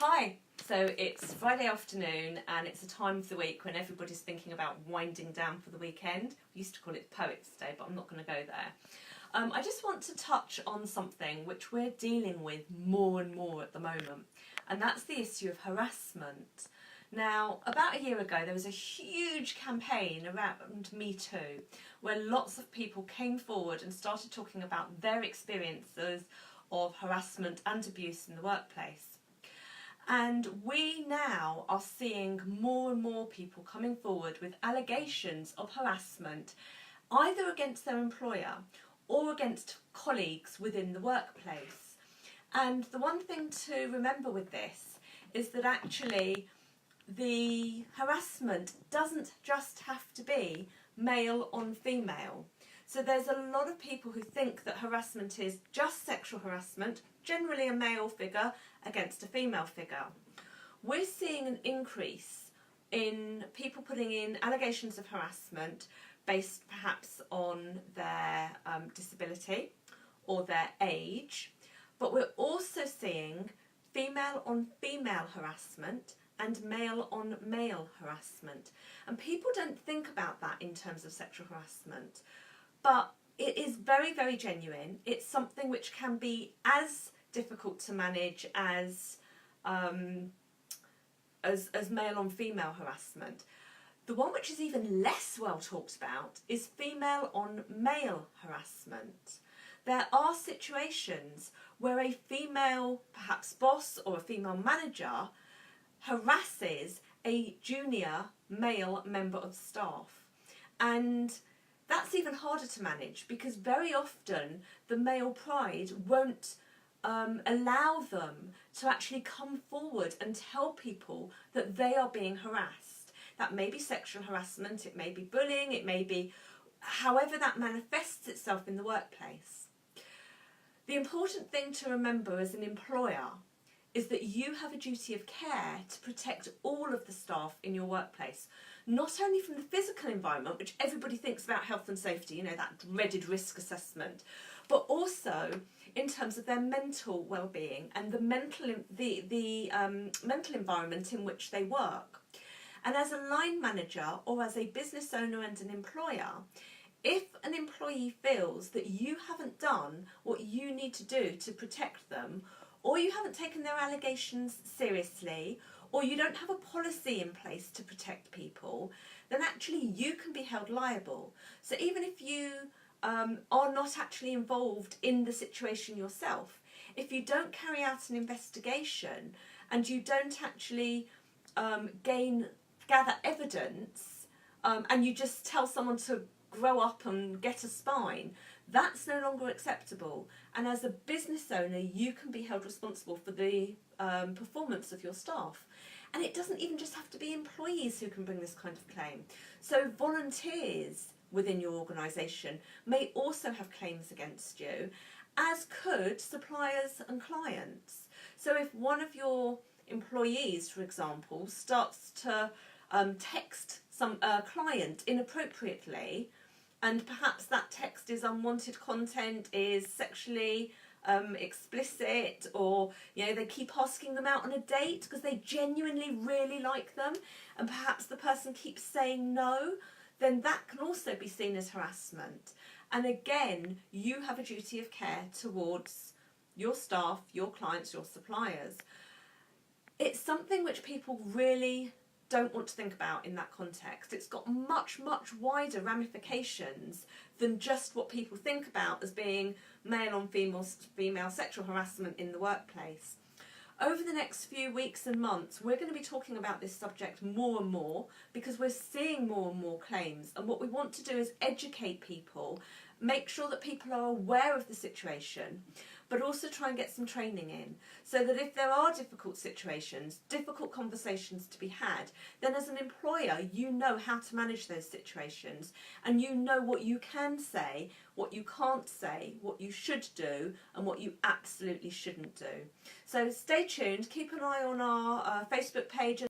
Hi! So it's Friday afternoon and it's a time of the week when everybody's thinking about winding down for the weekend. We used to call it Poets' Day, but I'm not going to go there. I just want to touch on something which we're dealing with more and more at the moment, and that's the issue of harassment. Now, about a year ago, there was a huge campaign around Me Too, where lots of people came forward and started talking about their experiences of harassment and abuse in the workplace. And we now are seeing more and more people coming forward with allegations of harassment, either against their employer or against colleagues within the workplace. And the one thing to remember with this is that actually the harassment doesn't just have to be male on female. So there's a lot of people who think that harassment is just sexual harassment, generally a male figure against a female figure. We're seeing an increase in people putting in allegations of harassment based perhaps on their disability or their age, but we're also seeing female on female harassment and male on male harassment. And people don't think about that in terms of sexual harassment, but it is very, very genuine. It's something which can be as difficult to manage as male on female harassment. The one which is even less well talked about is female on male harassment. There are situations where a female, perhaps boss or a female manager, harasses a junior male member of staff. And that's even harder to manage because very often the male pride won't allow them to actually come forward and tell people that they are being harassed. That may be sexual harassment, it may be bullying, it may be however that manifests itself in the workplace. The important thing to remember as an employer is that you have a duty of care to protect all of the staff in your workplace, not only from the physical environment, which everybody thinks about health and safety, you know, that dreaded risk assessment, but also in terms of their mental well-being and the mental environment in which they work. And as a line manager or as a business owner and an employer, if an employee feels that you haven't done what you need to do to protect them, or you haven't taken their allegations seriously, or you don't have a policy in place to protect people, then actually you can be held liable. So even if you are not actually involved in the situation yourself, if you don't carry out an investigation and you don't actually gather evidence and you just tell someone to grow up and get a spine, that's no longer acceptable. And as a business owner, you can be held responsible for the performance of your staff. And it doesn't even just have to be employees who can bring this kind of claim. So volunteers within your organisation may also have claims against you, as could suppliers and clients. So if one of your employees, for example, starts to text some client inappropriately, and perhaps that text is unwanted content, is sexually explicit, or you know, they keep asking them out on a date because they genuinely really like them, and perhaps the person keeps saying no, then that can also be seen as harassment. And again, you have a duty of care towards your staff, your clients, your suppliers. It's something which people really don't want to think about in that context. It's got much, much wider ramifications than just what people think about as being male on female sexual harassment in the workplace. Over the next few weeks and months, we're going to be talking about this subject more and more because we're seeing more and more claims, and what we want to do is educate people, make sure that people are aware of the situation, but also try and get some training in so that if there are difficult situations, difficult conversations to be had, then as an employer you know how to manage those situations and you know what you can say, what you can't say, what you should do and what you absolutely shouldn't do. So stay tuned, keep an eye on our Facebook page.